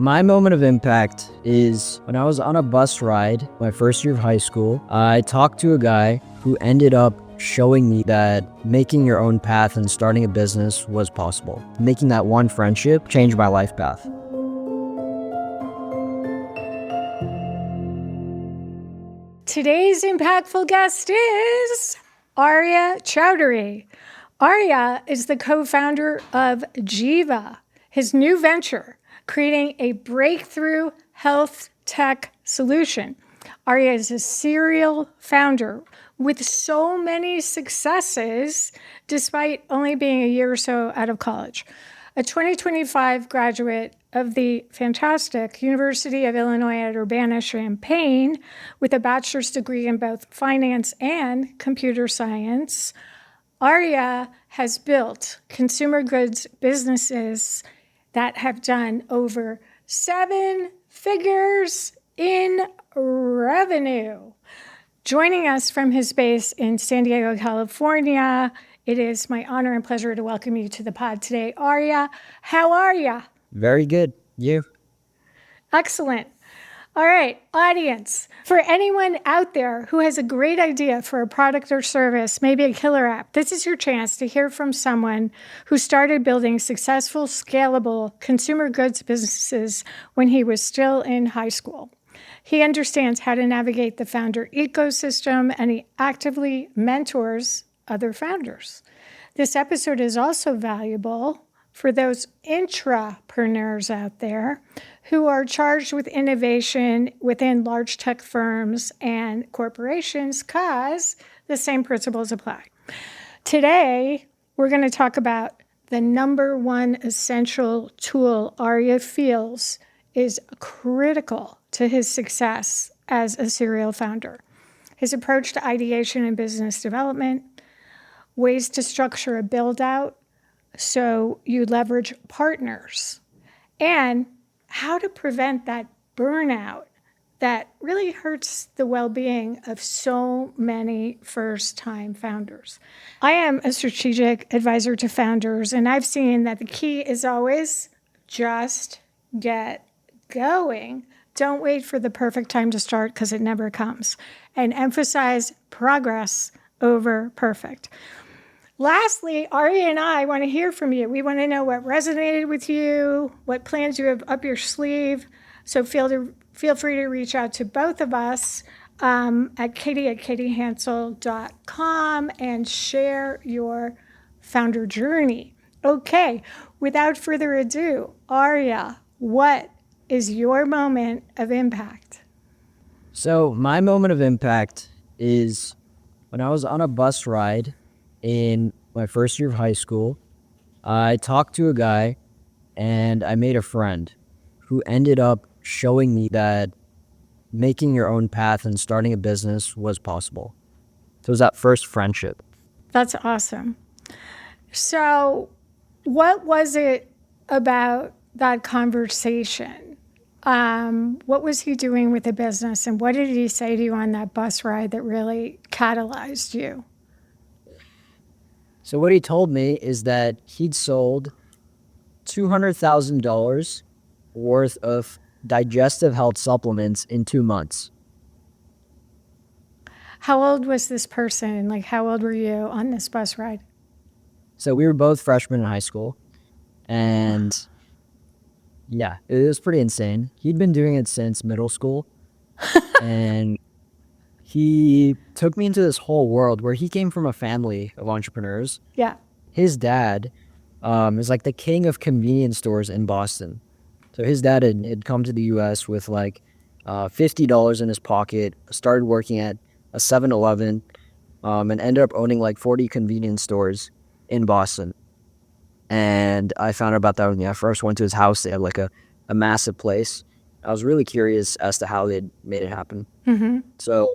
My moment of impact is when I was on a bus ride my first year of high school. I talked to a guy who ended up showing me that making your own path and starting a business was possible. Making that one friendship changed my life path. Today's impactful guest is Arya Choudhary. Arya is the co-founder of Jiva, his new venture, creating a breakthrough health tech solution. Arya is a serial founder with so many successes, despite only being a year or so out of college. A 2025 graduate of the fantastic University of Illinois at Urbana-Champaign with a bachelor's degree in both finance and computer science, Arya has built consumer goods businesses that have done over 7 figures in revenue. Joining us from his base in San Diego, California, it is my honor and pleasure to welcome you to the pod today. Arya, how are you? Very good. You? Excellent. All right, audience, for anyone out there who has a great idea for a product or service, maybe a killer app, this is your chance to hear from someone who started building successful, scalable consumer goods businesses when he was still in high school. He understands how to navigate the founder ecosystem, and he actively mentors other founders. This episode is also valuable for those intrapreneurs out there who are charged with innovation within large tech firms and corporations, because the same principles apply. Today, we're going to talk about the number one essential tool Arya feels is critical to his success as a serial founder. His approach to ideation and business development, ways to structure a build-out so you leverage partners, and how to prevent that burnout that really hurts the well-being of so many first-time founders. I am a strategic advisor to founders, and I've seen that the key is always just get going. Don't wait for the perfect time to start, because it never comes. And emphasize progress over perfect. Lastly, Arya and I want to hear from you. We want to know what resonated with you, what plans you have up your sleeve. So feel free to reach out to both of us at katyhansell.com and share your founder journey. Okay, without further ado, Arya, what is your moment of impact? So my moment of impact is when I was on a bus ride in my first year of high school. I talked to a guy and I made a friend who ended up showing me that making your own path and starting a business was possible. So it was that first friendship. That's awesome. So what was it about that conversation? What was he doing with the business, and what did he say to you on that bus ride that really catalyzed you? So what he told me is that he'd sold $200,000 worth of digestive health supplements in 2 months. How old was this person? Like, how old were you on this bus ride? So we were both freshmen in high school, and yeah, it was pretty insane. He'd been doing it since middle school, and he took me into this whole world where he came from a family of entrepreneurs. Yeah. His dad is like the king of convenience stores in Boston. So his dad had come to the U.S. with like $50 in his pocket, started working at a 7-Eleven, and ended up owning like 40 convenience stores in Boston. And I found out about that when I first went to his house. They had like a massive place. I was really curious as to how they'd made it happen. Mm-hmm. So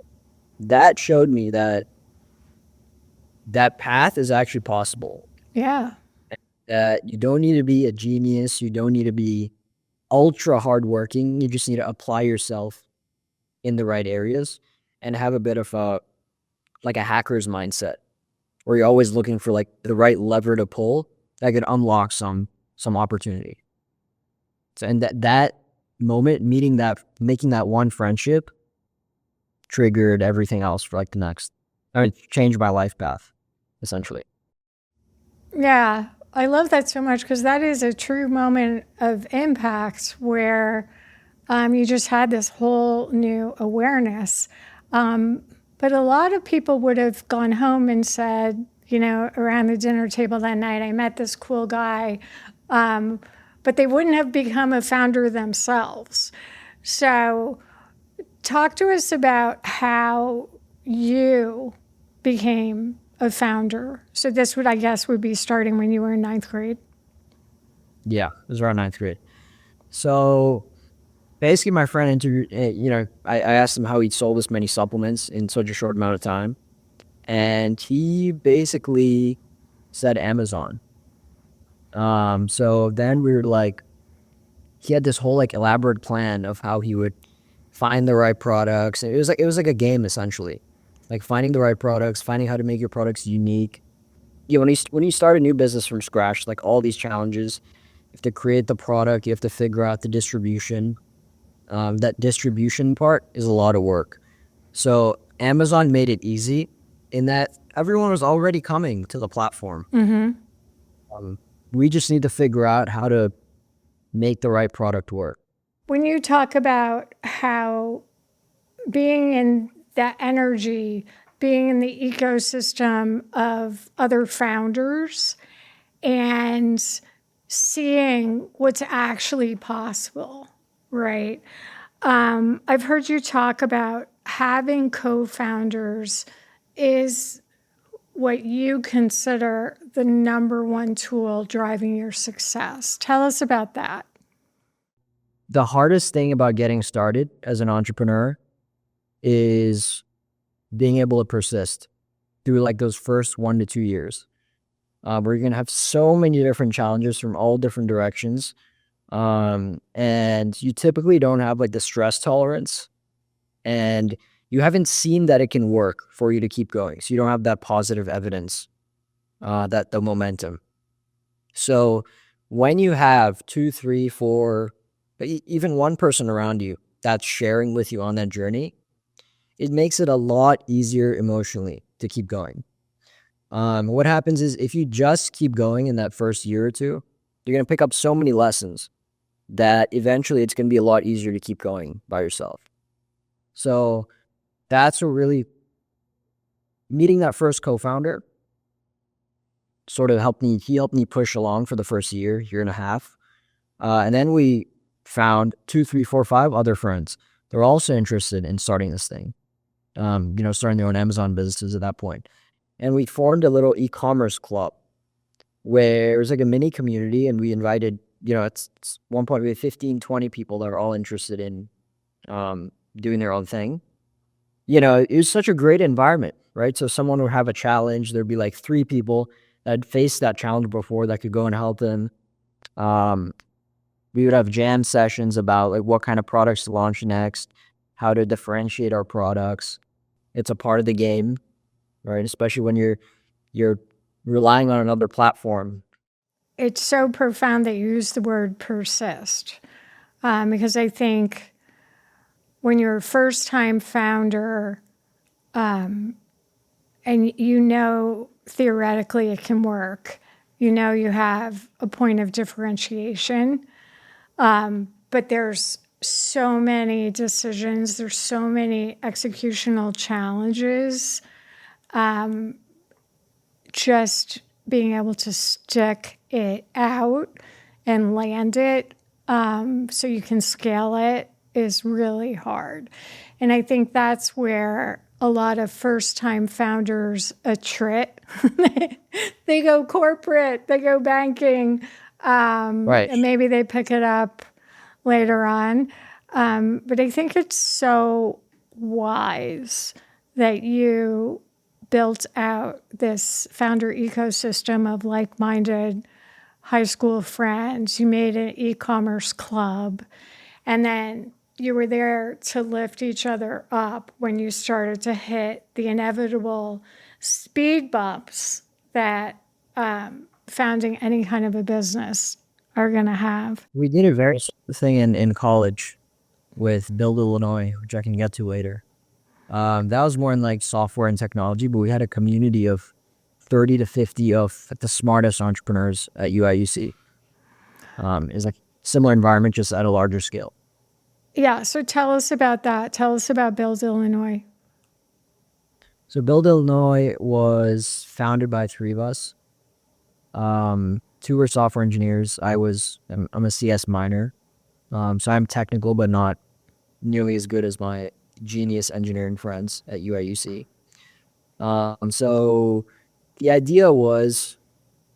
that showed me that path is actually possible. Yeah. That you don't need to be a genius. You don't need to be ultra hardworking. You just need to apply yourself in the right areas and have a bit of a hacker's mindset, where you're always looking for like the right lever to pull that could unlock some opportunity. So, and that moment, making that one friendship triggered everything else for like the next, changed my life path, essentially. Yeah, I love that so much because that is a true moment of impact where you just had this whole new awareness. But a lot of people would have gone home and said, around the dinner table that night, I met this cool guy, but they wouldn't have become a founder themselves. So, talk to us about how you became a founder. So, this would, I guess, would be starting when you were in ninth grade. Yeah, it was around ninth grade. So basically, my friend interviewed, I asked him how he sold this many supplements in such a short amount of time. And he basically said Amazon. So then we were like, he had this whole like elaborate plan of how he would find the right products. It was like a game essentially, like finding the right products, finding how to make your products unique. When you start a new business from scratch, like all these challenges, you have to create the product, you have to figure out the distribution. That distribution part is a lot of work. So Amazon made it easy in that everyone was already coming to the platform. We just need to figure out how to make the right product work. When you talk about how being in that energy, being in the ecosystem of other founders and seeing what's actually possible, right? I've heard you talk about having co-founders is what you consider the number one tool driving your success. Tell us about that. The hardest thing about getting started as an entrepreneur is being able to persist through like those first 1 to 2 years, where you're going to have so many different challenges from all different directions. And you typically don't have like the stress tolerance, and you haven't seen that it can work for you to keep going. So you don't have that positive evidence, that the momentum. So when you have 2, 3, 4, even one person around you that's sharing with you on that journey, it makes it a lot easier emotionally to keep going. What happens is if you just keep going in that first year or two, you're going to pick up so many lessons that eventually it's going to be a lot easier to keep going by yourself. So that's what really, meeting that first co-founder sort of he helped me push along for the first year and a half. And then we found 2, 3, 4, 5 other friends. They're also interested in starting this thing, starting their own Amazon businesses at that point. And we formed a little e-commerce club where it was like a mini community, and we invited, it's one point we had 15, 20 people that are all interested in doing their own thing. It was such a great environment, right? So someone would have a challenge, there'd be like 3 people that had faced that challenge before that could go and help them. We would have jam sessions about like what kind of products to launch next, how to differentiate our products. It's a part of the game, right? Especially when you're relying on another platform. It's so profound that you use the word persist, because I think when you're a first-time founder, and theoretically it can work, you have a point of differentiation, but there's so many decisions, there's so many executional challenges. Just being able to stick it out and land it, so you can scale it, is really hard. And I think that's where a lot of first-time founders attrit. They go corporate, they go banking, Right. and maybe they pick it up later on. But I think it's so wise that you built out this founder ecosystem of like-minded high school friends. You made an e-commerce club, and then you were there to lift each other up when you started to hit the inevitable speed bumps that founding any kind of a business are going to have. We did a very thing in college with Build Illinois, which I can get to later. That was more in like software and technology, but we had a community of 30 to 50 of the smartest entrepreneurs at UIUC. It's like similar environment, just at a larger scale. Yeah, so tell us about that. Tell us about Build Illinois. So Build Illinois was founded by three of us. Two were software engineers. I'm a CS minor. So I'm technical, but not nearly as good as my genius engineering friends at UIUC. So the idea was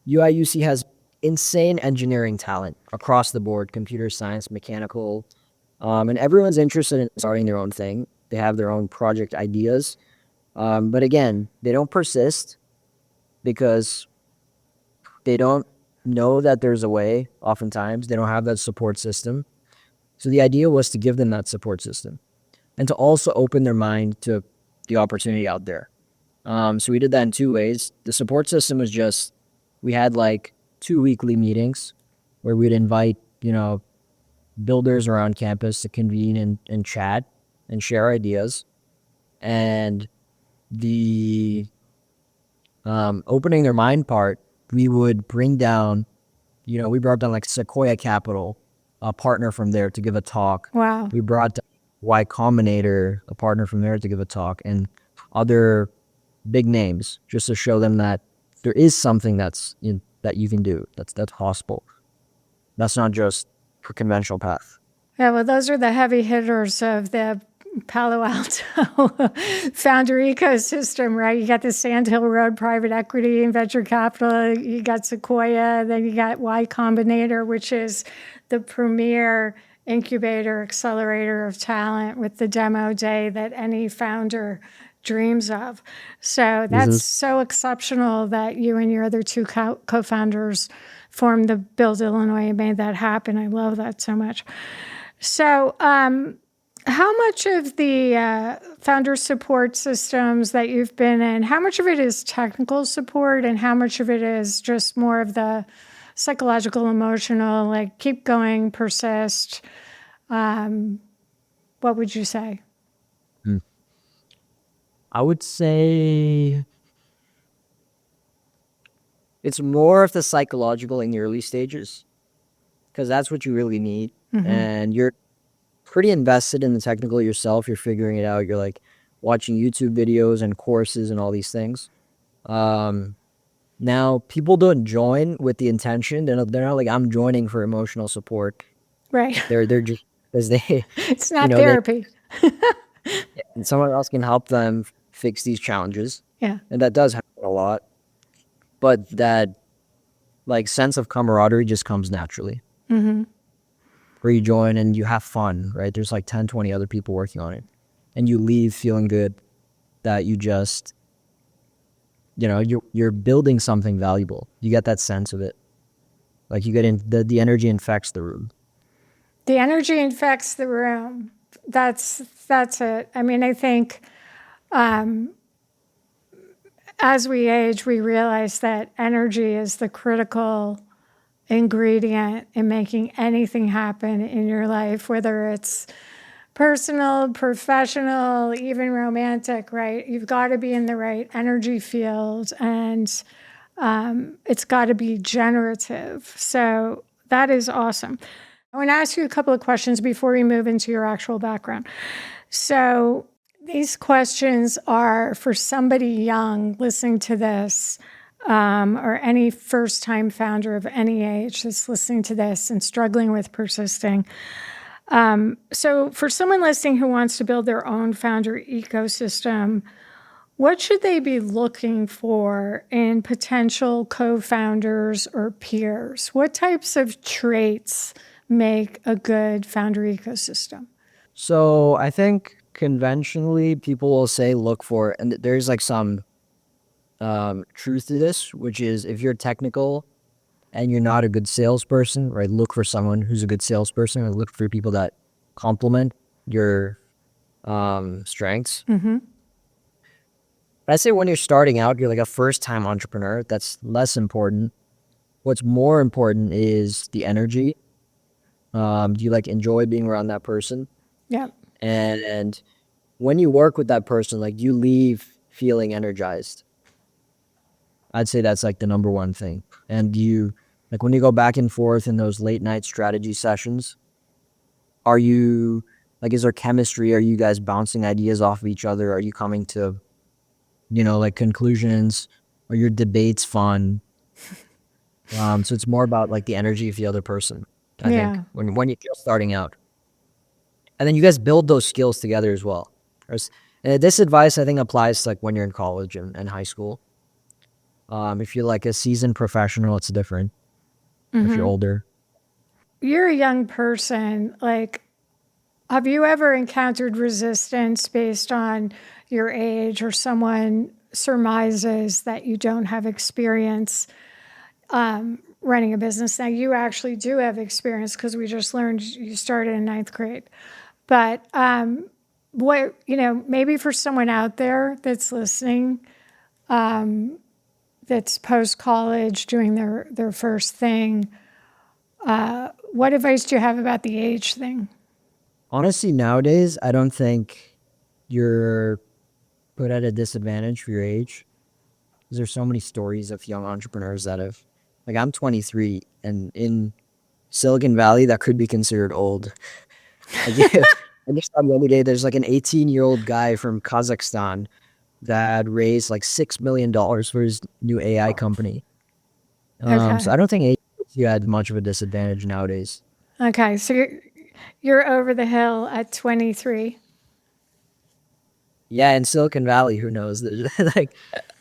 UIUC has insane engineering talent across the board, computer science, mechanical, and everyone's interested in starting their own thing. They have their own project ideas. But again, they don't persist because they don't know that there's a way. Oftentimes, they don't have that support system. So the idea was to give them that support system and to also open their mind to the opportunity out there. So we did that in two ways. The support system was just, we had like 2 weekly meetings where we'd invite, builders around campus to convene and chat and share ideas. And the opening their mind part, we would bring down, we brought down like Sequoia Capital, a partner from there to give a talk. Wow. We brought down Y Combinator, a partner from there to give a talk, and other big names just to show them that there is something that you can do. That's possible. That's not just a conventional path. Yeah, well, those are the heavy hitters of the Palo Alto founder ecosystem, right? You got the Sand Hill Road private equity and venture capital. You got Sequoia. Then you got Y Combinator, which is the premier incubator accelerator of talent with the demo day that any founder dreams of. So that's so exceptional that you and your other two co-founders formed the Build Illinois and made that happen. I love that so much. So, how much of the founder support systems that you've been in, how much of it is technical support and how much of it is just more of the psychological, emotional, like keep going, persist? What would you say? I would say it's more of the psychological in the early stages because that's what you really need. And you're pretty invested in the technical yourself. You're figuring it out. You're like watching YouTube videos and courses and all these things. Now, people don't join with the intention. They're not like, I'm joining for emotional support. Right. They're just because they It's not therapy. and someone else can help them fix these challenges. Yeah. And that does happen a lot. But that like sense of camaraderie just comes naturally. Where you join and you have fun, right? There's like 10, 20 other people working on it. And you leave feeling good that you just, you're building something valuable. You get that sense of it. Like you get in, the energy infects the room. The energy infects the room. That's it. I mean, I think as we age, we realize that energy is the critical ingredient in making anything happen in your life, whether it's personal, professional, even romantic, right? You've got to be in the right energy field and it's got to be generative. So that is awesome. I want to ask you a couple of questions before we move into your actual background. So these questions are for somebody young listening to this, or any first-time founder of any age that's listening to this and struggling with persisting. So for someone listening who wants to build their own founder ecosystem, what should they be looking for in potential co-founders or peers? What types of traits make a good founder ecosystem? So I think conventionally people will say look for, and there's like some truth to this, which is if you're technical and you're not a good salesperson, right, look for someone who's a good salesperson or look for people that complement your strengths. But I say when you're starting out, you're like a first-time entrepreneur, that's less important. what's more important is the energy. Do you like enjoy being around that person? Yeah. And when you work with that person, like, you leave feeling energized. I'd say that's like the number one thing. And you, like, when you go back and forth in those late night strategy sessions, are you, like, is there chemistry? Are you guys bouncing ideas off of each other? Are you coming to, like, conclusions? Are your debates fun? So it's more about like the energy of the other person, I think, Yeah. when you're just starting out. And then you guys build those skills together as well. This advice, I think, applies to, like, when you're in college and high school. If you're like a seasoned professional, it's different. If you're older. You're a young person. Like, have you ever encountered resistance based on your age, or someone surmises that you don't have experience running a business? Now, you actually do have experience because we just learned you started in ninth grade. But maybe for someone out there that's listening, that's post college doing their first thing, what advice do you have about the age thing? Honestly, nowadays, I don't think you're put at a disadvantage for your age. Because there's so many stories of young entrepreneurs that have, like, I'm 23, and in Silicon Valley, that could be considered old. Like, yeah, I just saw the other day, there's like an 18-year-old guy from Kazakhstan that raised like $6 million for his new AI company. So Okay. I don't think age puts you at much of a disadvantage nowadays. Okay. So you're over the hill at 23. Yeah, in Silicon Valley, who knows? There's like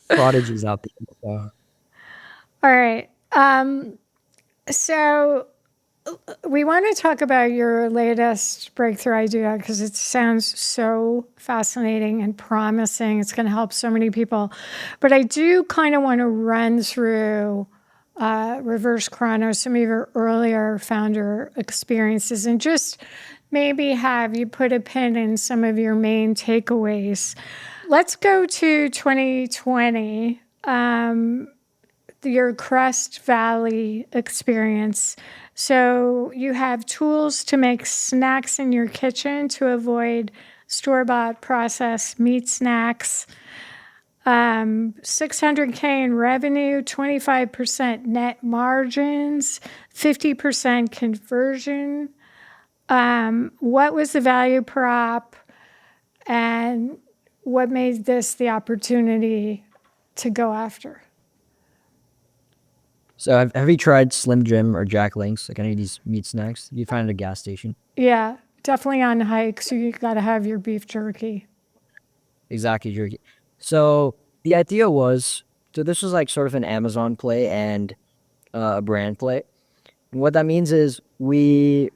prodigies out there. So. All right. So we want to talk about your latest breakthrough idea because it sounds so fascinating and promising. It's going to help so many people. But I do kind of want to run through reverse chrono, some of your earlier founder experiences, and just maybe have you put a pin in some of your main takeaways. Let's go to 2020. Your Crest Valley experience. So you have tools to make snacks in your kitchen to avoid store-bought processed meat snacks. 600K in revenue, 25% net margins, 50% conversion. What was the value prop, and what made this the opportunity to go after? So have you tried Slim Jim or Jack Link's, like any of these meat snacks? You find at a gas station. Yeah, definitely on hikes. You got to have your beef jerky. Exactly, jerky. So the idea was, so this was like sort of an Amazon play and a brand play. And what that means is I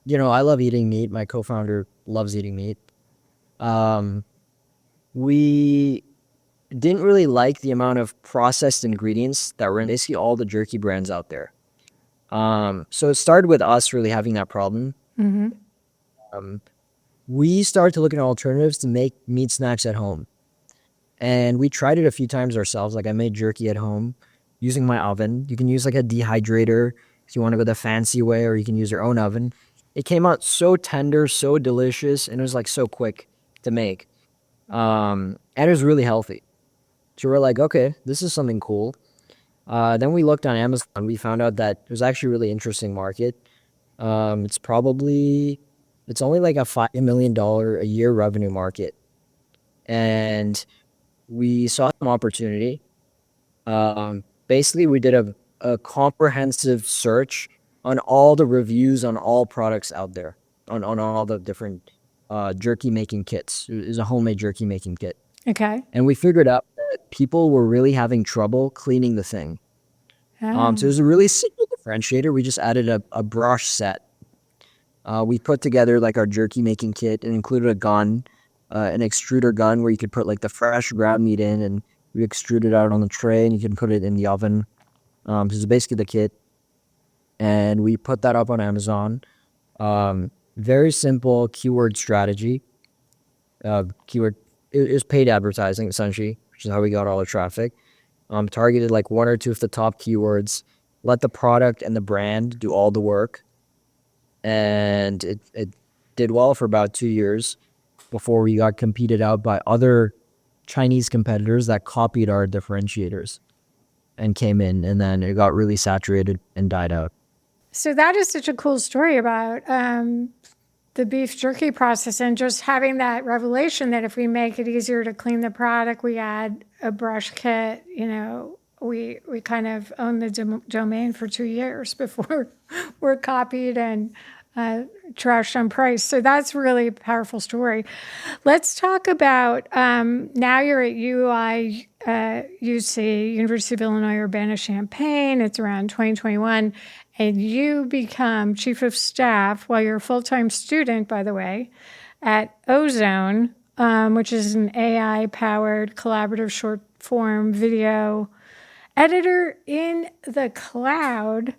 love eating meat. My co-founder loves eating meat. Um, we didn't really like the amount of processed ingredients that were in basically all the jerky brands out there. So it started with us really having that problem. Um, we started to look at alternatives to make meat snacks at home. And we tried it a few times ourselves. Like, I made jerky at home using my oven. You can use like a dehydrator if you want to go the fancy way, or you can use your own oven. It came out so tender, so delicious, and it was like so quick to make. And it was really healthy. So we're like, okay, this is something cool. Then we looked on Amazon. We found out that it was actually a really interesting market. It's only like a $5 million a year revenue market. And we saw some opportunity. Basically, we did a comprehensive search on all the reviews on all products out there, on all the different jerky making kits. It was a homemade jerky making kit. Okay. And we figured out that people were really having trouble cleaning the thing. So it was a really simple differentiator. We just added a brush set. We put together like our jerky making kit and included a gun, an extruder gun where you could put like the fresh ground meat in, and we extrude it out on the tray, and you can put it in the oven. This is basically the kit. And we put that up on Amazon. Very simple keyword strategy. Keyword, it was paid advertising essentially, which is how we got all the traffic. targeted like one or two of the top keywords, let the product and the brand do all the work. And it did well for about 2 years before we got competed out by other Chinese competitors that copied our differentiators and came in, and then it got really saturated and died out. So that is such a cool story about the beef jerky process and just having that revelation that if we make it easier to clean the product, we add a brush kit, we kind of own the domain for 2 years before we're copied and trashed on price. So that's really a powerful story. Let's talk about now you're at UC, University of Illinois Urbana-Champaign. It's around 2021. And you become chief of staff while you're a full-time student, by the way, at Ozone, which is an AI-powered collaborative short-form video editor in the cloud.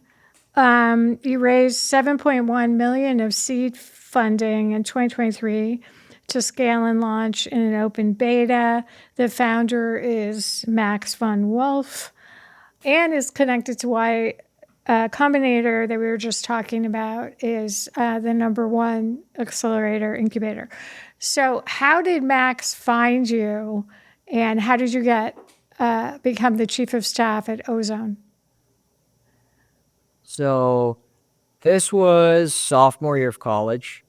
You raised $7.1 million of seed funding in 2023 to scale and launch in an open beta. The founder is Max von Wolf and is connected to why Combinator that we were just talking about is the #1 accelerator incubator. So how did Max find you, and how did you become the chief of staff at Ozone? So this was sophomore year of college.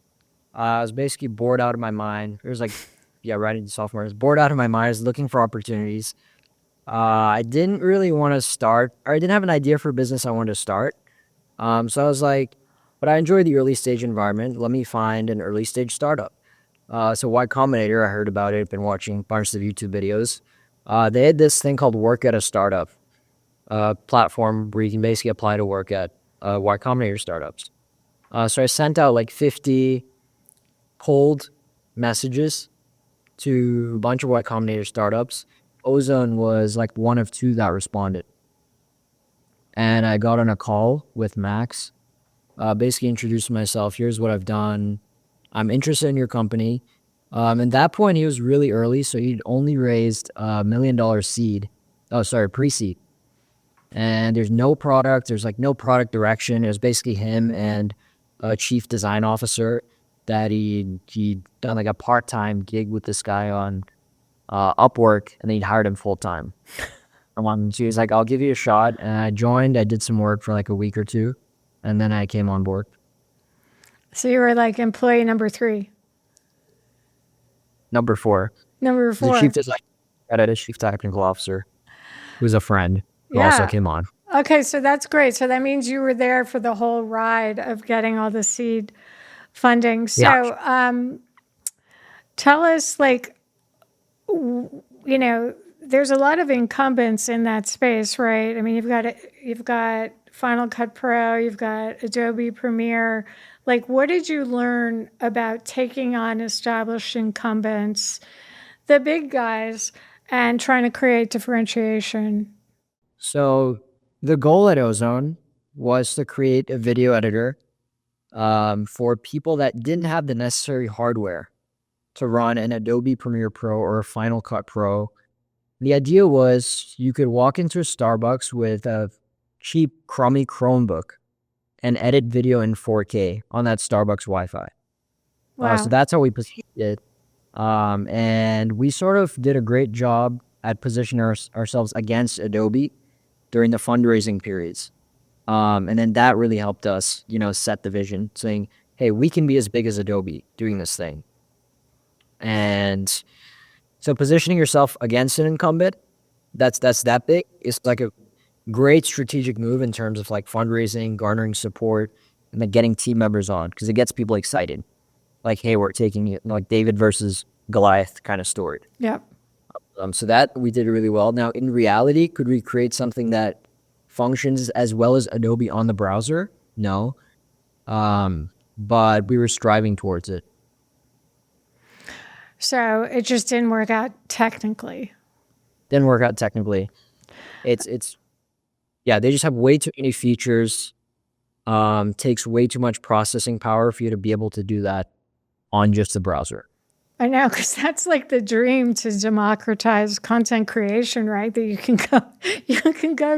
I was basically bored out of my mind. It was like, right into sophomore. I was bored out of my mind. I was looking for opportunities. I didn't really want to start, or I didn't have an idea for a business I wanted to start. So I was like, but I enjoy the early stage environment. Let me find an early stage startup. So Y Combinator, I heard about it, been watching a bunch of YouTube videos. They had this thing called Work at a Startup platform where you can basically apply to work at Y Combinator startups. So I sent out like 50 cold messages to a bunch of Y Combinator startups. Ozone was like one of two that responded. And I got on a call with Max, basically introduced myself. Here's what I've done. I'm interested in your company. At that point, he was really early, so he'd only raised $1 million seed. Oh, sorry, pre-seed. And there's no product. There's like no product direction. It was basically him and a chief design officer that he'd done like a part-time gig with this guy on Upwork, and then he'd hired him full-time. So he was like, I'll give you a shot. And I joined. I did some work for like a week or two, and then I came on board. So you were like employee number 3. Number 4. Number 4. The chief design, a chief technical officer, who's a friend who also came on. Okay, so that's great. So that means you were there for the whole ride of getting all the seed funding. So tell us, like, there's a lot of incumbents in that space, right? I mean, you've got Final Cut Pro, you've got Adobe Premiere. Like, what did you learn about taking on established incumbents, the big guys, and trying to create differentiation? So the goal at Ozone was to create a video editor for people that didn't have the necessary hardware to run an Adobe Premiere Pro or a Final Cut Pro. The idea was you could walk into a Starbucks with a cheap, crummy Chromebook and edit video in 4K on that Starbucks Wi-Fi. Wow. So that's how we positioned it. And we sort of did a great job at positioning ourselves against Adobe during the fundraising periods. And then that really helped us, set the vision, saying, hey, we can be as big as Adobe doing this thing. And so positioning yourself against an incumbent, that's that big. It's like a great strategic move in terms of like fundraising, garnering support, and then getting team members on, because it gets people excited. Like, hey, we're taking it like David versus Goliath kind of story. Yep. So that we did really well. Now, in reality, could we create something that functions as well as Adobe on the browser? No. But we were striving towards it. So it just didn't work out technically. Didn't work out technically. They just have way too many features. Takes way too much processing power for you to be able to do that on just the browser. I know, because that's like the dream to democratize content creation, right? That you can go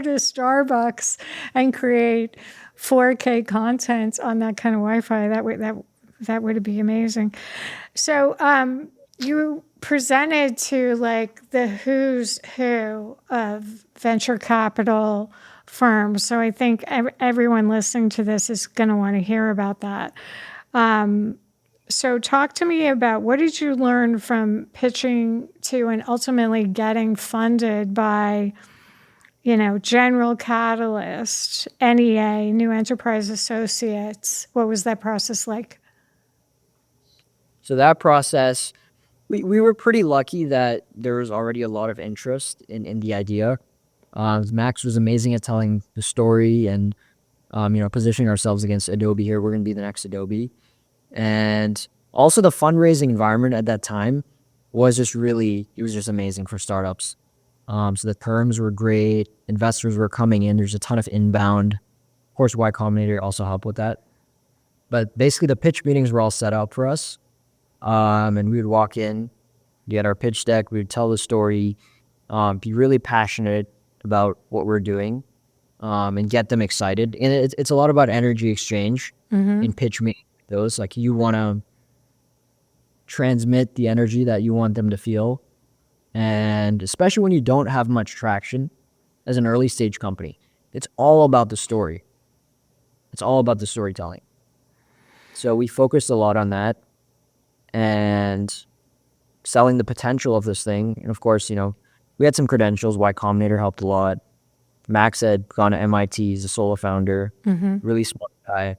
to Starbucks and create 4K content on that kind of Wi-Fi. That would be amazing. So you presented to like the who's who of venture capital firms. So I think everyone listening to this is going to want to hear about that. So talk to me about what did you learn from pitching to and ultimately getting funded by, General Catalyst, NEA, New Enterprise Associates. What was that process like? So that process, we were pretty lucky that there was already a lot of interest in the idea. Max was amazing at telling the story and, positioning ourselves against Adobe here. We're going to be the next Adobe. And also the fundraising environment at that time was just amazing for startups. So the terms were great. Investors were coming in. There's a ton of inbound. Of course, Y Combinator also helped with that. But basically the pitch meetings were all set up for us. And we would walk in, get our pitch deck, we would tell the story, be really passionate about what we're doing, and get them excited. And it's a lot about energy exchange in pitch meetings. Those, like, you want to transmit the energy that you want them to feel. And especially when you don't have much traction as an early stage company, it's all about the story. It's all about the storytelling. So we focused a lot on that and selling the potential of this thing. And of course, we had some credentials. Y Combinator helped a lot. Max had gone to MIT. He's a solo founder, really smart guy.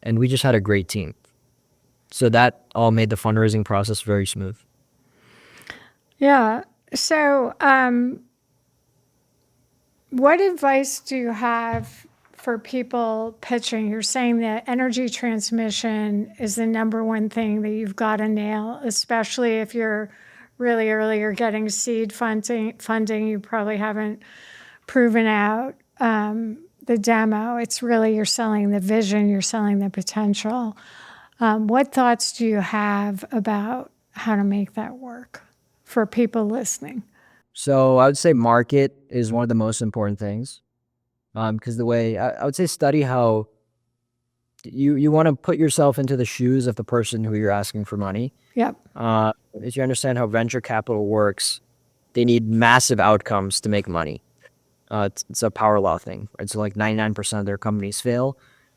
And we just had a great team. So that all made the fundraising process very smooth. Yeah. So what advice do you have for people pitching? You're saying that energy transmission is the number one thing that you've got to nail, especially if you're really early, you're getting seed funding. You probably haven't proven out the demo. It's really, you're selling the vision, you're selling the potential. What thoughts do you have about how to make that work for people listening? So I would say market is one of the most important things. Because the way I would say, study how you want to put yourself into the shoes of the person who you're asking for money. Yep. If you understand how venture capital works, they need massive outcomes to make money. It's a power law thing, right? So like 99% of their companies fail.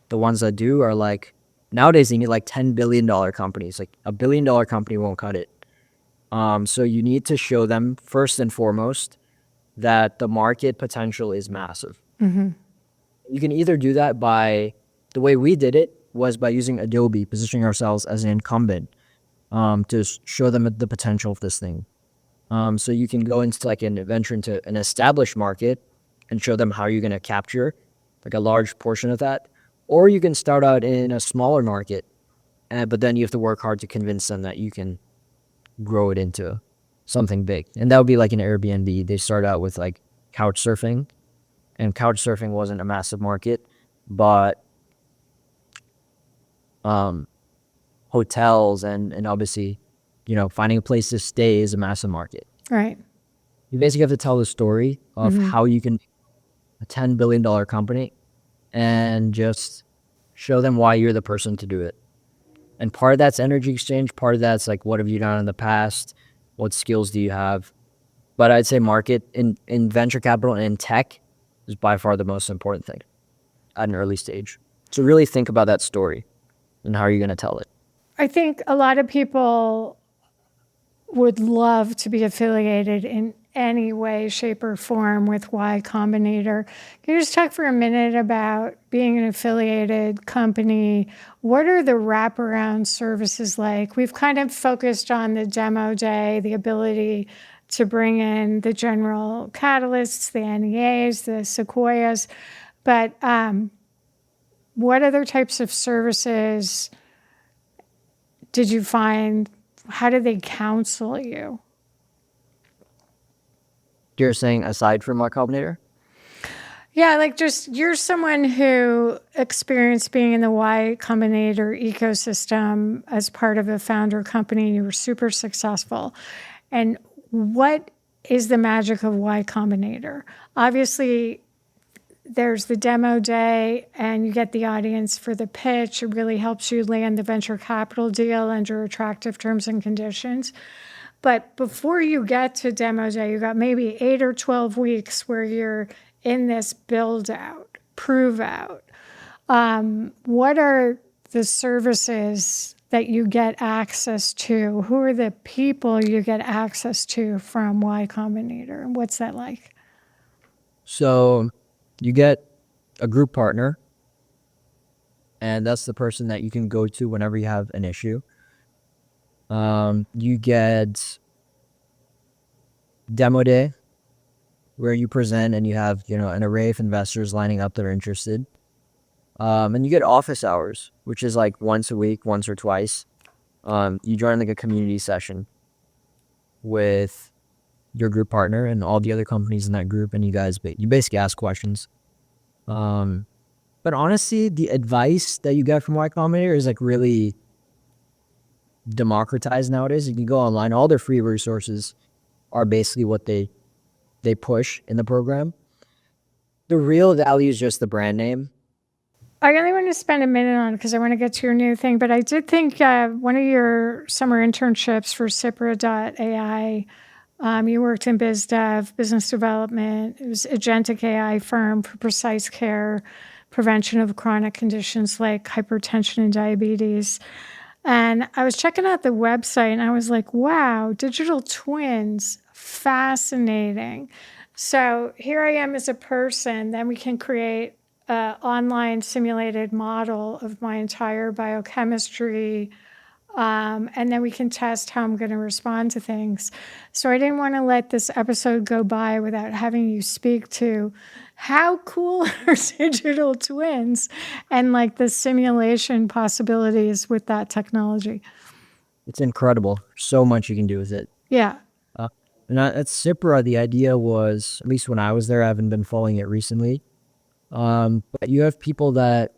The ones that do are like, nowadays they need like $10 billion companies. Like $1 billion company won't cut it. So you need to show them first and foremost that the market potential is massive. You can either do that by, the way we did it was by using Adobe, positioning ourselves as an incumbent, to show them the potential of this thing. So you can go into like venture into an established market and show them how you're going to capture like a large portion of that. Or you can start out in a smaller market, but then you have to work hard to convince them that you can grow it into something big. And that would be like an Airbnb. They start out with like couch surfing, and couch surfing wasn't a massive market, but hotels and obviously, finding a place to stay is a massive market. Right. You basically have to tell the story of how you can a $10 billion company and just show them why you're the person to do it. And part of that's energy exchange. Part of that's like, what have you done in the past? What skills do you have? But I'd say market in venture capital and in tech is by far the most important thing at an early stage. So really think about that story and how are you going to tell it? I think a lot of people would love to be affiliated in any way, shape, or form with Y Combinator. Can you just talk for a minute about being an affiliated company? What are the wraparound services like? We've kind of focused on the demo day, the ability to bring in the general catalysts, the NEAs, the Sequoias, but what other types of services did you find? How did they counsel you? You're saying aside from Y Combinator? Yeah, like just you're someone who experienced being in the Y Combinator ecosystem as part of a founder company, and you were super successful. And what is the magic of Y Combinator? Obviously, there's the demo day, and you get the audience for the pitch. It really helps you land the venture capital deal under attractive terms and conditions. But before you get to demo day, you got maybe 8 or 12 weeks where you're in this build out, prove out. What are the services that you get access to? Who are the people you get access to from Y Combinator? And what's that like? So you get a group partner, and that's the person that you can go to whenever you have an issue. You get demo day, where you present and you have, an array of investors lining up that are interested. And you get office hours, which is like once a week, once or twice. You join like a community session with your group partner and all the other companies in that group, and you basically ask questions. But honestly, the advice that you get from Y Combinator is like really democratized nowadays. You can go online; all their free resources are basically what they push in the program. The real value is just the brand name. I only want to spend a minute on it because I want to get to your new thing, but I did think one of your summer internships for Cipra.ai, you worked in biz dev, business development. It was agentic AI firm for precise care, prevention of chronic conditions like hypertension and diabetes. And I was checking out the website and I was like, wow, digital twins, fascinating. So here I am as a person, then we can create an online simulated model of my entire biochemistry. And then we can test how I'm going to respond to things. So I didn't want to let this episode go by without having you speak to how cool are digital twins and like the simulation possibilities with that technology. It's incredible. So much you can do with it. Yeah. And at Cipra, the idea was, at least when I was there, I haven't been following it recently. But you have people that,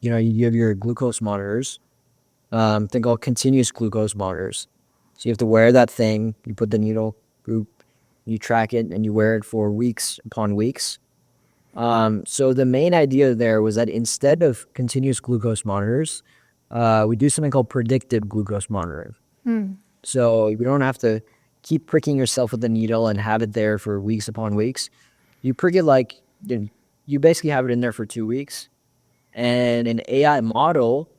you have your glucose monitors. Thing called continuous glucose monitors. So you have to wear that thing. You put the needle, you track it, and you wear it for weeks upon weeks. So the main idea there was that instead of continuous glucose monitors, we do something called predictive glucose monitoring. So you don't have to keep pricking yourself with the needle and have it there for weeks upon weeks. You prick it you basically have it in there for 2 weeks, and an AI model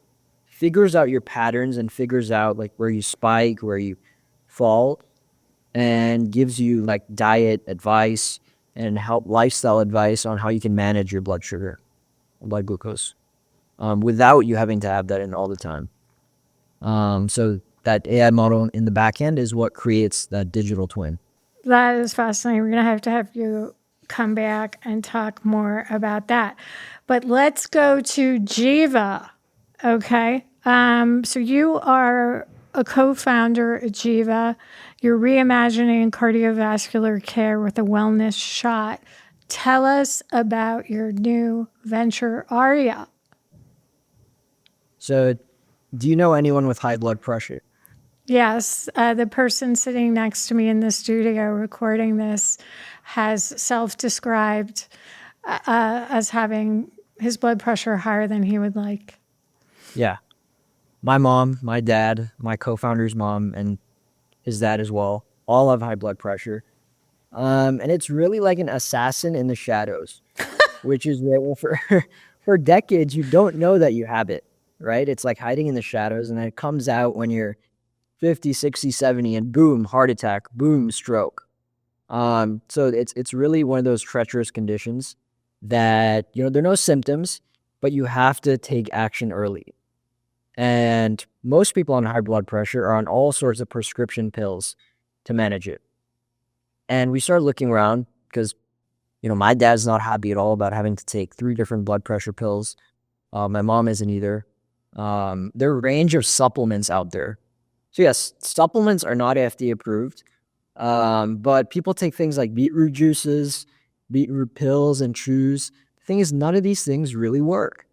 figures out your patterns and figures out like where you spike, where you fall, and gives you like diet advice and lifestyle advice on how you can manage your blood sugar, blood glucose, without you having to have that in all the time. So that AI model in the back end is what creates that digital twin. That is fascinating. We're going to have you come back and talk more about that. But let's go to Jiva. Okay. So you are a co-founder at Jiva. You're reimagining cardiovascular care with a wellness shot. Tell us about your new venture, Arya. So, do you know anyone with high blood pressure? Yes, the person sitting next to me in the studio recording this has self-described as having his blood pressure higher than he would like. Yeah. My mom, my dad, my co-founder's mom, and his dad as well, all have high blood pressure. And it's really like an assassin in the shadows, which is that for decades, you don't know that you have it, right? It's like hiding in the shadows, and then it comes out when you're 50, 60, 70, and boom, heart attack, boom, stroke. So it's really one of those treacherous conditions that, there are no symptoms, but you have to take action early. And most people on high blood pressure are on all sorts of prescription pills to manage it. And we started looking around because, my dad's not happy at all about having to take 3 different blood pressure pills. My mom isn't either. There are a range of supplements out there. So yes, supplements are not FDA approved, but people take things like beetroot juices, beetroot pills and chews. The thing is, none of these things really work.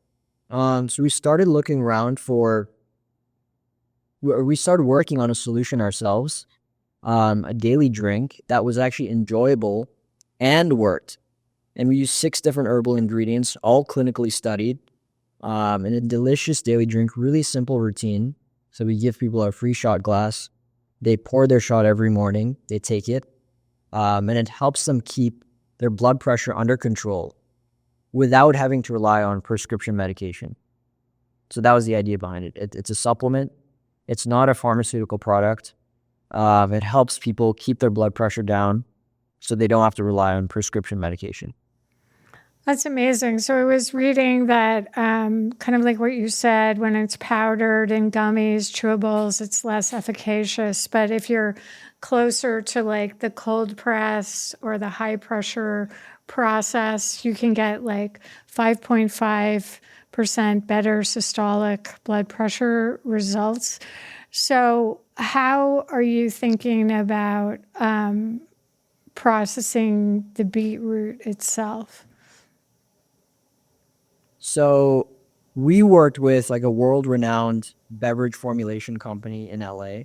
So we started looking around we started working on a solution ourselves, a daily drink that was actually enjoyable and worked. And we used 6 different herbal ingredients, all clinically studied, and a delicious daily drink, really simple routine. So we give people a free shot glass. They pour their shot every morning. They take it, and it helps them keep their blood pressure under control without having to rely on prescription medication. So that was the idea behind it. It's a supplement. It's not a pharmaceutical product. It helps people keep their blood pressure down so they don't have to rely on prescription medication. That's amazing. So I was reading that kind of like what you said, when it's powdered in gummies, chewables, it's less efficacious. But if you're closer to like the cold press or the high pressure process, you can get like 5.5% better systolic blood pressure results. So how are you thinking about processing the beetroot itself? So we worked with like a world-renowned beverage formulation company in LA.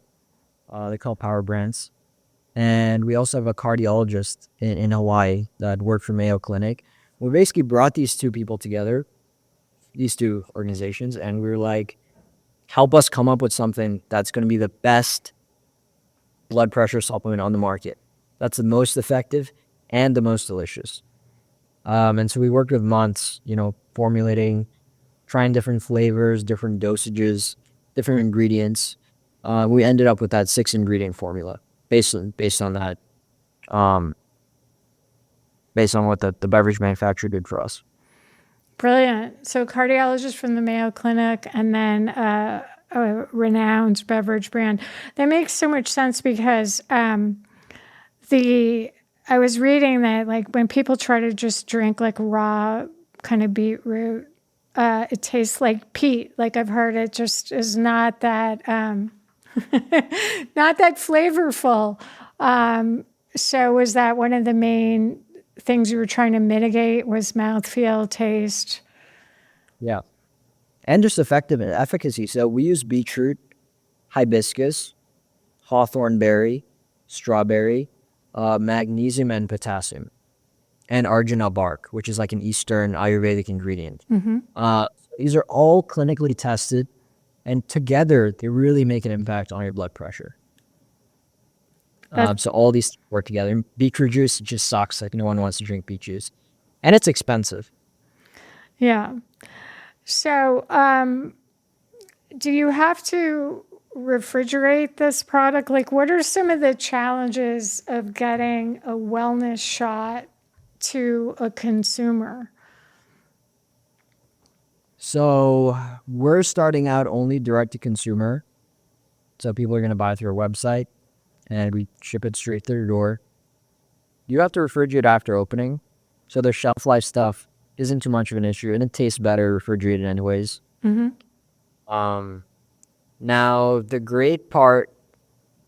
They call Power Brands. And we also have a cardiologist in Hawaii that worked for Mayo Clinic. We basically brought these 2 people together, these 2 organizations, and we were like, help us come up with something that's going to be the best blood pressure supplement on the market. That's the most effective and the most delicious. And so we worked with months, formulating, trying different flavors, different dosages, different ingredients. We ended up with that 6-ingredient formula based on that, based on what the beverage manufacturer did for us. Brilliant. So cardiologist from the Mayo Clinic and then a renowned beverage brand. That makes so much sense because I was reading that like when people try to just drink like raw kind of beetroot, it tastes like peat. Like I've heard it just is not that not that flavorful. So was that one of the main things you were trying to mitigate, was mouthfeel, taste? Yeah. And just effective and efficacy. So we use beetroot, hibiscus, hawthorn berry, strawberry, magnesium and potassium, and arginine bark, which is like an Eastern Ayurvedic ingredient. These are all clinically tested, and together they really make an impact on your blood pressure. So all these work together. And beetroot juice just sucks. Like no one wants to drink beet juice, and it's expensive. Yeah. So do you have to refrigerate this product? Like what are some of the challenges of getting a wellness shot to a consumer? So we're starting out only direct to consumer. So people are going to buy through our website, and we ship it straight to their door. You have to refrigerate after opening, so the shelf life stuff isn't too much of an issue, and it tastes better refrigerated anyways. Now, the great part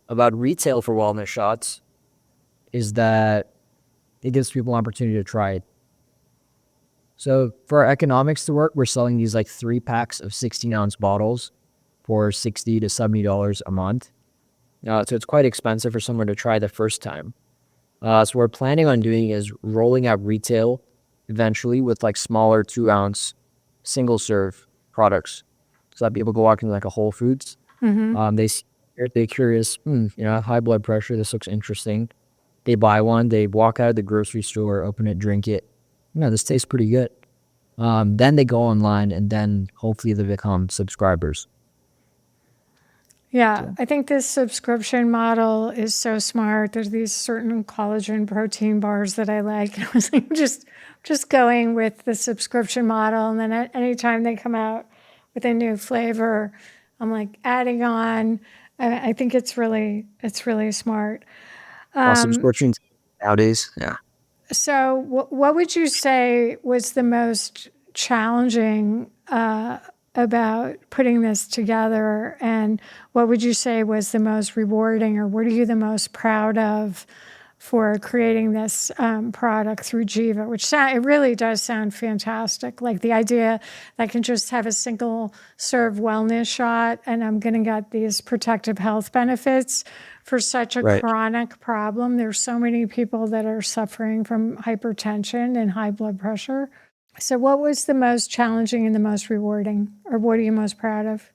about retail for wellness shots is that it gives people an opportunity to try it. So for our economics to work, we're selling these like 3 packs of 16-ounce bottles for $60 to $70 a month. So it's quite expensive for someone to try the first time. So what we're planning on doing is rolling out retail eventually with like smaller 2-ounce single serve products, so that people go walk into like a Whole Foods. They're curious, high blood pressure, this looks interesting. They buy one, they walk out of the grocery store, open it, drink it. This tastes pretty good. Then they go online, and then hopefully they become subscribers. Yeah, I think this subscription model is so smart. There's these certain collagen protein bars that I like. I was like, just going with the subscription model, and then anytime they come out with a new flavor, I'm like adding on. I think it's really smart. Subscriptions nowadays, yeah. So, what would you say was the most challenging about putting this together, and what would you say was the most rewarding, or what are you the most proud of for creating this product through Jiva, which it really does sound fantastic. Like the idea that I can just have a single serve wellness shot and I'm going to get these protective health benefits for such a Right. chronic problem. There's so many people that are suffering from hypertension and high blood pressure. So what was the most challenging and the most rewarding, or what are you most proud of?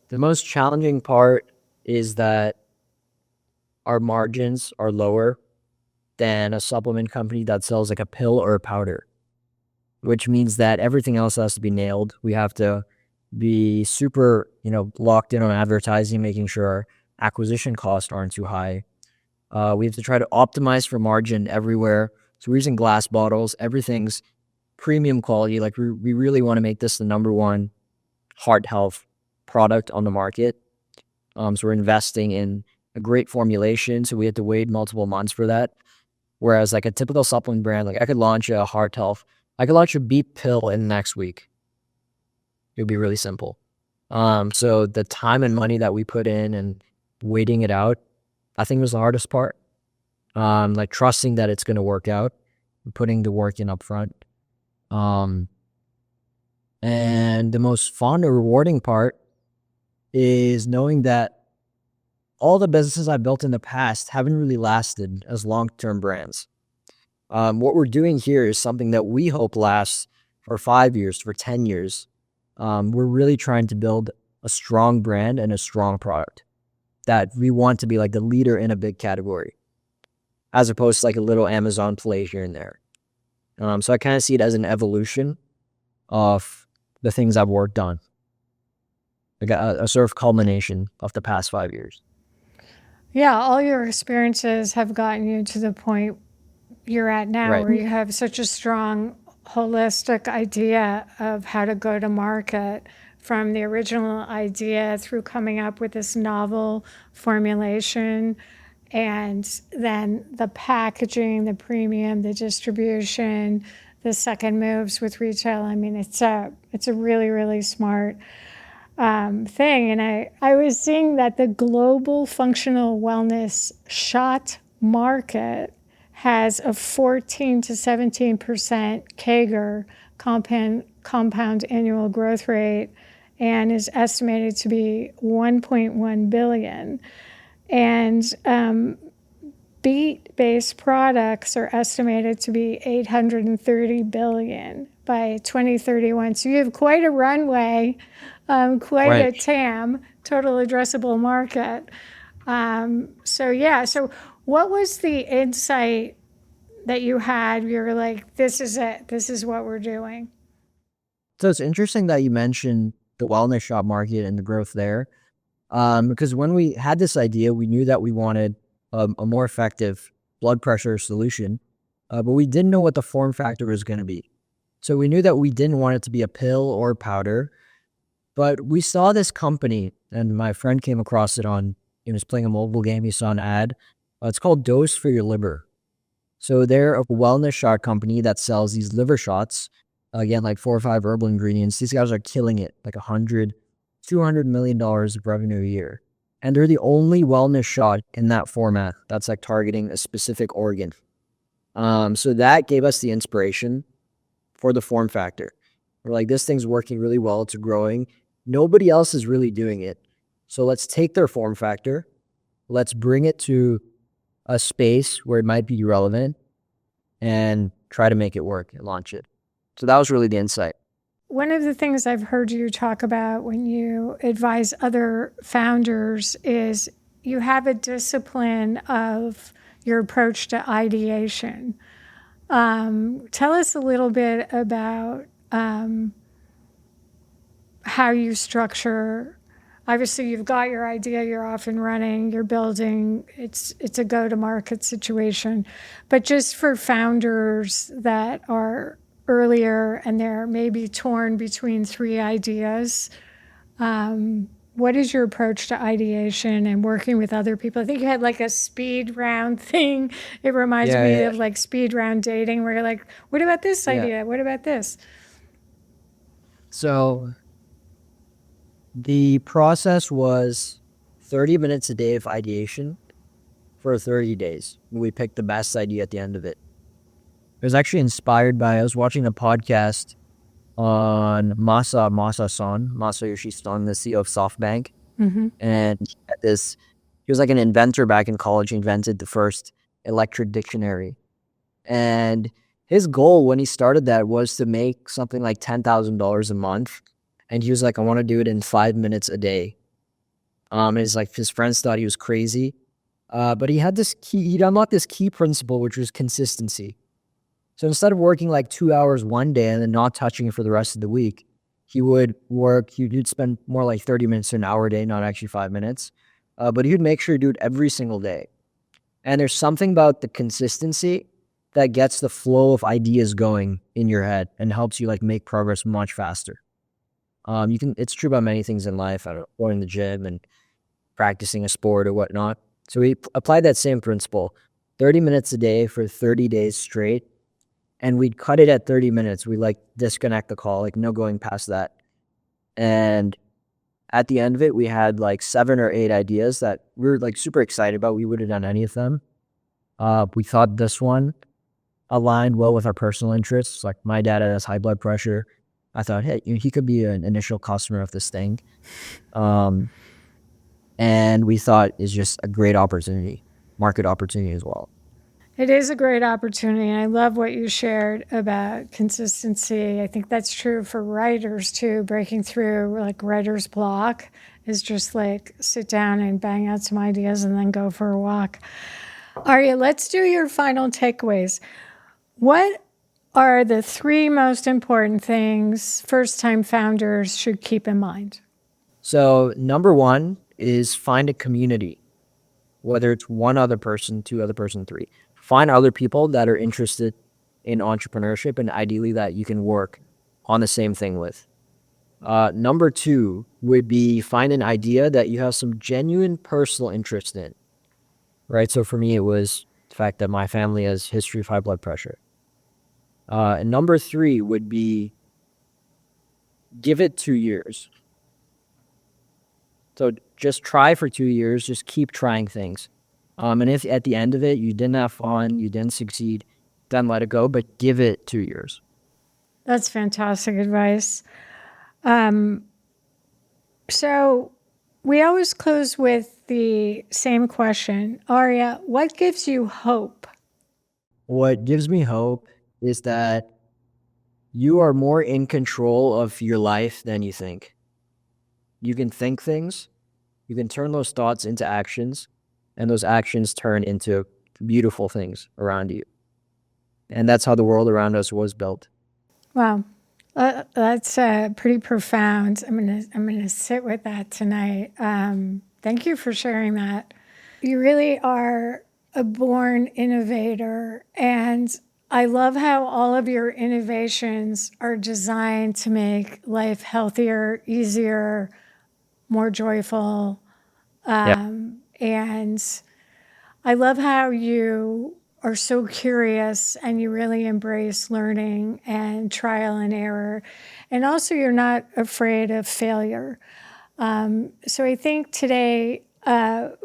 The most challenging part is that our margins are lower than a supplement company that sells like a pill or a powder, which means that everything else has to be nailed. We have to be super, locked in on advertising, making sure our acquisition costs aren't too high. We have to try to optimize for margin everywhere. So we're using glass bottles. Everything's premium quality. Like we really want to make this the number one heart health product on the market. So we're investing in a great formulation. So we had to wait multiple months for that. Whereas like a typical supplement brand, like I could launch a heart health, I could launch a beet pill in the next week. It would be really simple. So the time and money that we put in and waiting it out, I think was the hardest part. Like trusting that it's going to work out, putting the work in up front. And the most fun or rewarding part is knowing that all the businesses I built in the past haven't really lasted as long-term brands. What we're doing here is something that we hope lasts for 5 years, for 10 years. We're really trying to build a strong brand and a strong product that we want to be like the leader in a big category, as opposed to like a little Amazon play here and there. So I kind of see it as an evolution of the things I've worked on, like a sort of culmination of the past 5 years. Yeah, all your experiences have gotten you to the point you're at now, Right. where you have such a strong holistic idea of how to go to market, from the original idea through coming up with this novel formulation, and then the packaging, the premium, the distribution, the second moves with retail. I mean, it's a really, really smart thing. And I was seeing that the global functional wellness shot market has a 14 to 17% CAGR, compound annual growth rate, and is estimated to be 1.1 billion. And beet-based products are estimated to be 830 billion by 2031. So you have quite a runway, quite a Right. TAM, total addressable market. So what was the insight that you had? You were like, this is it. This is what we're doing. So it's interesting that you mentioned the wellness shop market and the growth there. Because when we had this idea, we knew that we wanted a more effective blood pressure solution, but we didn't know what the form factor was going to be. So we knew that we didn't want it to be a pill or powder, but we saw this company, and my friend came across it he was playing a mobile game, he saw an ad. It's called Dose for Your Liver. So they're a wellness shot company that sells these liver shots. Again, like 4 or 5 herbal ingredients. These guys are killing it, like $200 million of revenue a year. And they're the only wellness shot in that format that's like targeting a specific organ. So that gave us the inspiration for the form factor. We're like, this thing's working really well. It's growing. Nobody else is really doing it. So let's take their form factor. Let's bring it to a space where it might be relevant and try to make it work and launch it. So that was really the insight. One of the things I've heard you talk about when you advise other founders is you have a discipline of your approach to ideation. Tell us a little bit about how you structure. Obviously, you've got your idea, you're off and running, you're building, it's a go-to-market situation. But just for founders that are earlier and they're maybe torn between 3 ideas, what is your approach to ideation and working with other people? I think you had like a speed round thing. It reminds me Yeah. of like speed round dating, where you're like, what about this Yeah. idea? What about this? So the process was 30 minutes a day of ideation, for 30 days. We picked the best idea at the end of it. It was actually inspired by, I was watching a podcast on Masayoshi Son, the CEO of SoftBank. And he was like an inventor back in college. He invented the first electric dictionary. And his goal when he started that was to make something like $10,000 a month. And he was like, I want to do it in 5 minutes a day. And it's like his friends thought he was crazy. But he had he'd unlocked this key principle, which was consistency. So instead of working like 2 hours one day and then not touching it for the rest of the week, he'd spend more like 30 minutes to an hour a day, not actually 5 minutes. But he'd make sure to do it every single day. And there's something about the consistency that gets the flow of ideas going in your head and helps you like make progress much faster. It's true about many things in life, going to the gym and practicing a sport or whatnot. So we applied that same principle, 30 minutes a day for 30 days straight. And we'd cut it at 30 minutes. We'd like disconnect the call, like no going past that. And at the end of it, we had like 7 or 8 ideas that we were like super excited about. We would have done any of them. We thought this one aligned well with our personal interests. Like my dad has high blood pressure. I thought, hey, he could be an initial customer of this thing. And we thought is just a great opportunity, market opportunity as well. It is a great opportunity, and I love what you shared about consistency. I think that's true for writers too. Breaking through like writer's block is just like sit down and bang out some ideas and then go for a walk. Arya, let's do your final takeaways. What are the 3 most important things first-time founders should keep in mind? So number 1 is find a community, whether it's 1 other person, 2 other person, 3. Find other people that are interested in entrepreneurship and ideally that you can work on the same thing with. Number 2 would be find an idea that you have some genuine personal interest in, right? So for me, it was the fact that my family has history of high blood pressure. And number 3 would be give it 2 years. So just try for 2 years, just keep trying things. And if at the end of it, you didn't have fun, you didn't succeed, then let it go, but give it 2 years. That's fantastic advice. So we always close with the same question. Arya, what gives you hope? What gives me hope is that you are more in control of your life than you think. You can think things, you can turn those thoughts into actions, and those actions turn into beautiful things around you. And that's how the world around us was built. Wow, that's pretty profound. I'm gonna sit with that tonight. Thank you for sharing that. You really are a born innovator, and I love how all of your innovations are designed to make life healthier, easier, more joyful. And I love how you are so curious and you really embrace learning and trial and error. And also, you're not afraid of failure. So I think today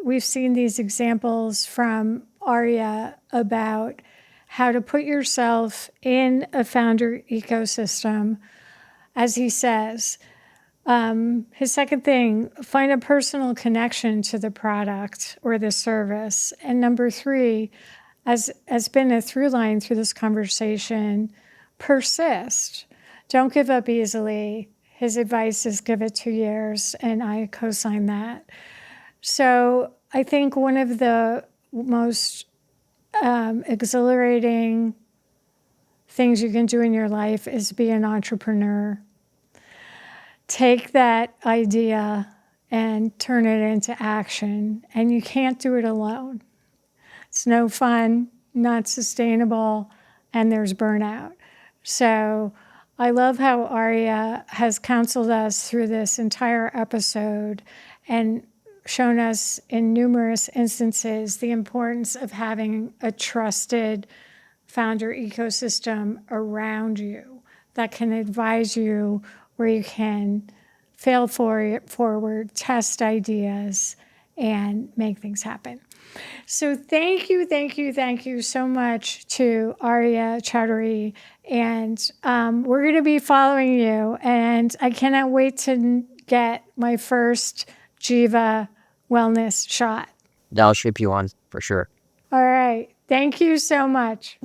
we've seen these examples from Arya about how to put yourself in a founder ecosystem. As he says, his second thing, find a personal connection to the product or the service. And number 3, as has been a through line through this conversation, persist. Don't give up easily. His advice is give it 2 years, and I co-sign that. So I think one of the most exhilarating things you can do in your life is be an entrepreneur. Take that idea and turn it into action, and you can't do it alone. It's no fun, not sustainable, and there's burnout. So I love how Arya has counseled us through this entire episode and shown us in numerous instances the importance of having a trusted founder ecosystem around you that can advise you where you can fail forward, test ideas, and make things happen. So thank you so much to Arya Choudhary. And we're going to be following you. And I cannot wait to get my first Jiva wellness shot. I'll ship you one for sure. All right. Thank you so much.